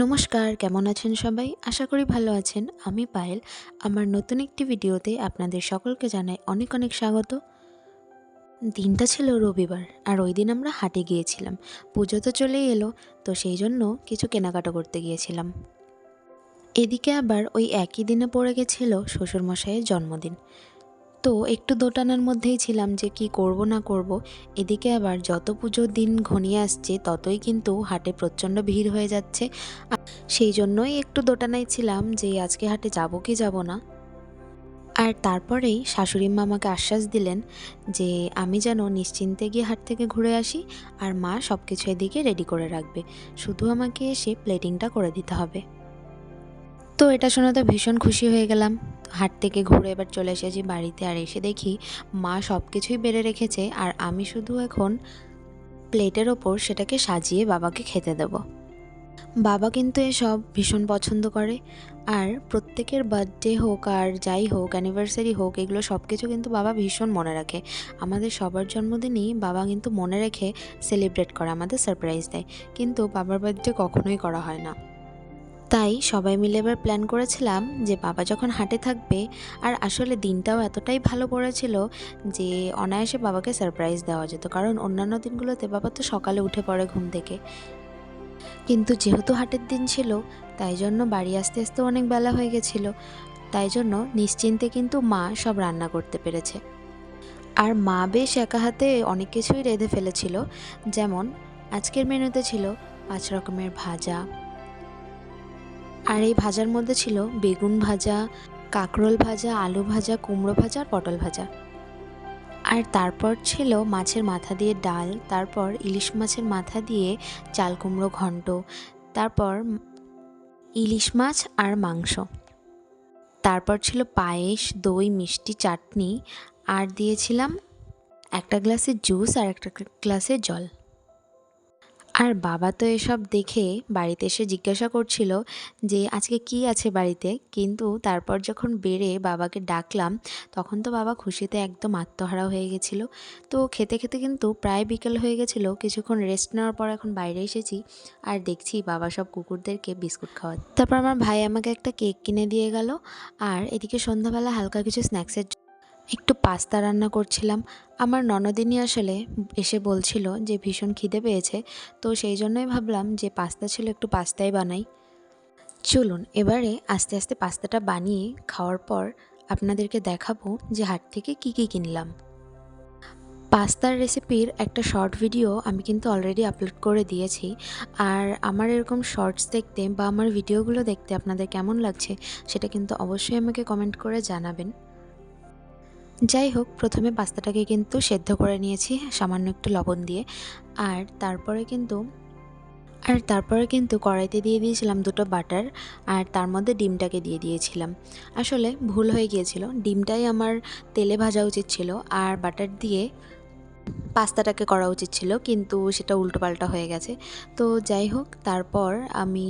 নমস্কার, কেমন আছেন সবাই? আশা করি ভালো আছেন। আমি পায়েল। আমার নতুন একটি ভিডিওতে আপনাদের সকলকে জানাই অনেক অনেক স্বাগত। দিনটা ছিল রবিবার আর ওই দিন আমরা হাটে গিয়েছিলাম। পুজো তো চলেই এলো, তো সেই জন্য কিছু কেনাকাটা করতে গিয়েছিলাম। এদিকে আবার ওই একই দিনে পড়ে গেছিল শ্বশুরমশাইয়ের জন্মদিন। তো একটু দোটানার মধ্যেই ছিলাম যে কি করব না করব। এদিকে আবার যত পুজোর দিন ঘনিয়ে আসছে ততই কিন্তু হাটে প্রচণ্ড ভিড় হয়ে যাচ্ছে। সেই জন্যই একটু দোটানায় ছিলাম যে আজকে হাটে যাব কি যাব না। আর তারপরেই শাশুড়ি মা আমাকে আশ্বাস দিলেন যে আমি যেন নিশ্চিন্তে গিয়ে হাট থেকে ঘুরে আসি, আর মা সব কিছু এদিকে রেডি করে রাখবে, শুধু আমাকে এসে প্লেটিংটা করে দিতে হবে। তো এটা শুনে তো ভীষণ খুশি হয়ে গেলাম। হাট থেকে ঘুরে এবার চলে এসেছি বাড়িতে, আর এসে দেখি মা সব কিছুই বেড়ে রেখেছে, আর আমি শুধু এখন প্লেটের ওপর সেটাকে সাজিয়ে বাবাকে খেতে দেবো। বাবা কিন্তু এসব ভীষণ পছন্দ করে, আর প্রত্যেকের বার্থডে হোক আর যাই হোক, অ্যানিভার্সারি হোক, এগুলো সব কিছু কিন্তু বাবা ভীষণ মনে রাখে। আমাদের সবার জন্মদিনই বাবা কিন্তু মনে রেখে সেলিব্রেট করে, আমাদের সারপ্রাইজ দেয়। কিন্তু বাবার বার্থডে কখনোই করা হয় না। তাই সবাই মিলে এবার প্ল্যান করেছিলাম যে বাবা যখন হাটে থাকবে, আর আসলে দিনটাও এতটাই ভালো পড়েছিল যে অনায়াসে বাবাকে সারপ্রাইজ দেওয়া যেত, কারণ অন্যান্য দিনগুলোতে বাবা তো সকালে উঠে পড়ে ঘুম থেকে। কিন্তু যেহেতু হাটের দিন ছিল, তাই জন্য বাড়ি আসতে আসতে অনেক বেলা হয়ে গেছিল। তাই জন্য নিশ্চিন্তে কিন্তু মা সব রান্না করতে পেরেছে। আর মা বেশ একা হাতে অনেক কিছুই রেঁধে ফেলেছিল। যেমন আজকের মেনুতে ছিল 5 রকমের ভাজা, আর এই ভাজার মধ্যে ছিল বেগুন ভাজা, কাঁকরোল ভাজা, আলু ভাজা, কুমড়ো ভাজা আর পটল ভাজা। আর তারপর ছিল মাছের মাথা দিয়ে ডাল, তারপর ইলিশ মাছের মাথা দিয়ে চাল কুমড়ো ঘন্ট, তারপর ইলিশ মাছ আর মাংস, তারপর ছিল পায়েস, দই, মিষ্টি, চাটনি, আর দিয়েছিলাম একটা গ্লাসের জুস আর একটা গ্লাসের জল। আর বাবা তো এসব দেখে বাড়িতে এসে জিজ্ঞাসা করছিল যে আজকে কি আছে বাড়িতে, কিন্তু তারপর যখন বেড়ে বাবাকে ডাকলাম, তখন তো বাবা খুশিতে একদম আত্মহারা হয়ে গেছিল। তো খেতে খেতে কিন্তু প্রায় বিকেল হয়ে গেছিলো। কিছুক্ষণ রেস্ট নেওয়ার পর এখন বাইরে এসেছি, আর দেখছি বাবা সব কুকুরদেরকে বিস্কুট খাওয়াচ্ছে। তারপর আমার ভাই আমাকে একটা কেক কিনে দিয়ে গেল, আর এদিকে সন্ধ্যাবেলা হালকা কিছু স্ন্যাক্সের একটু পাস্তা রান্না করছিলাম। আমার ননদিনী আসলে এসে বলছিল যে ভীষণ খিদে পেয়েছে, তো সেই জন্যই ভাবলাম যে পাস্তা ছিল, একটু পাস্তাই বানাই। চলুন এবারে আস্তে আস্তে পাস্তাটা বানিয়ে খাওয়ার পর আপনাদেরকে দেখাবো যে হাট থেকে কি কি কিনলাম। পাস্তার রেসিপির একটা শর্ট ভিডিও আমি কিন্তু অলরেডি আপলোড করে দিয়েছি। আর আমার এরকম শর্টস দেখতে বা আমার ভিডিওগুলো দেখতে আপনাদের কেমন লাগছে সেটা কিন্তু অবশ্যই আমাকে কমেন্ট করে জানাবেন। যাই হোক, প্রথমে পাস্তাটাকে কিন্তু সেদ্ধ করে নিয়েছি সামান্য একটু লবণ দিয়ে। আর তারপরে কিন্তু কড়াইতে দিয়ে দিয়েছিলাম 2টো বাটার, আর তার মধ্যে ডিমটাকে দিয়ে দিয়েছিলাম। আসলে ভুল হয়ে গিয়েছিল, ডিমটাই আমার তেলে ভাজা উচিত ছিল আর বাটার দিয়ে পাস্তাটাকে করা উচিত ছিল, কিন্তু সেটা উল্টোপাল্টা হয়ে গেছে। তো যাই হোক, তারপর আমি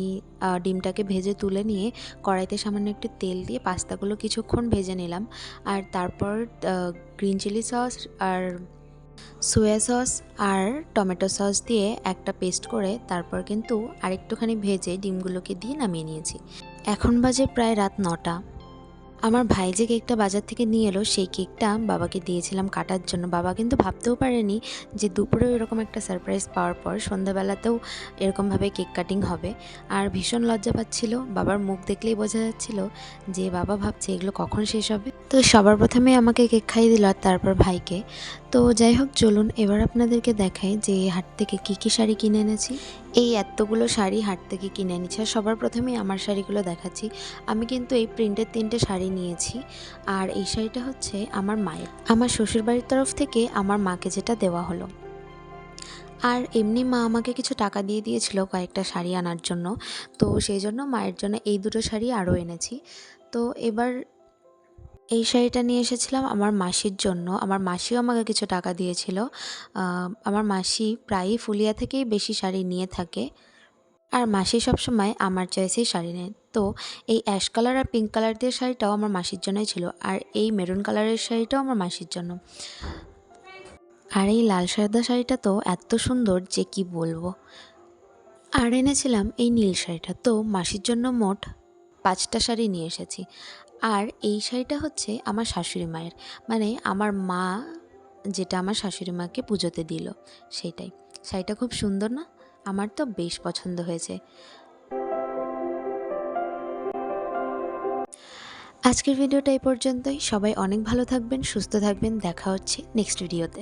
ডিমটাকে ভেজে তুলে নিয়ে কড়াইতে সামান্য একটু তেল দিয়ে পাস্তাগুলো কিছুক্ষণ ভেজে নিলাম। আর তারপর গ্রিন চিলি সস আর সোয়া সস আর টমেটো সস দিয়ে একটা পেস্ট করে তারপর কিন্তু আরেকটুখানি ভেজে ডিমগুলোকে দিয়ে নামিয়ে নিয়েছি। এখন বাজে প্রায় রাত 9টা। আমার ভাই যে কেকটা বাজার থেকে নিয়ে এলো, সেই কেকটা বাবাকে দিয়েছিলাম কাটার জন্য। বাবা কিন্তু ভাবতেও পারেনি যে দুপুরেও এরকম একটা সারপ্রাইজ পাওয়ার পর সন্ধ্যাবেলাতেও এরকমভাবে কেক কাটিং হবে। আর ভীষণ লজ্জা পাচ্ছিল, বাবার মুখ দেখলেই বোঝা যাচ্ছিল যে বাবা ভাবছে এগুলো কখন শেষ হবে। তো সবার প্রথমে আমাকে কেক খাইয়ে দিল, আর তারপর ভাইকে। তো যাই হোক, চলুন এবার আপনাদেরকে দেখাই যে হাট থেকে কী কী শাড়ি কিনে এনেছি। এই এতগুলো শাড়ি হাট থেকে কিনে এনেছি, আর সবার প্রথমেই আমার শাড়িগুলো দেখাচ্ছি। আমি কিন্তু এই প্রিন্টের 3টে শাড়ি নিয়েছি, আর এই শাড়িটা হচ্ছে আমার মায়ের, আমার শ্বশুরবাড়ির তরফ থেকে আমার মাকে যেটা দেওয়া হলো। আর এমনি মা আমাকে কিছু টাকা দিয়ে দিয়েছিল কয়েকটা শাড়ি আনার জন্য, তো সেই জন্য মায়ের জন্য এই 2টো শাড়ি আরও এনেছি। তো এবার এই শাড়িটা নিয়ে এসেছিলাম আমার মাসির জন্য। আমার মাসিও আমাকে কিছু টাকা দিয়েছিল। আমার মাসি প্রায়ই ফুলিয়া থেকেই বেশি শাড়ি নিয়ে থাকে, আর মাসি সবসময় আমার চয়েসেই শাড়ি নেয়। তো এই অ্যাশ কালার আর পিঙ্ক কালার দিয়ে শাড়িটাও আমার মাসির জন্যই ছিল, আর এই মেরুন কালারের শাড়িটাও আমার মাসির জন্য। আর এই লাল সাদা শাড়িটা তো এত সুন্দর যে কি বলবো। আর এনেছিলাম এই নীল শাড়িটা। তো মাসির জন্য মোট 5টা শাড়ি নিয়ে এসেছি। আর এই শাড়িটা হচ্ছে আমার শাশুড়ি মায়ের, মানে আমার মা যেটা আমার শাশুড়ি মাকে পুজোতে দিল সেইটাই। শাড়িটা খুব সুন্দর না? আমার তো বেশ পছন্দ হয়েছে। আজকের ভিডিওটা এই পর্যন্তই। সবাই অনেক ভালো থাকবেন, সুস্থ থাকবেন। দেখা হচ্ছে নেক্সট ভিডিওতে।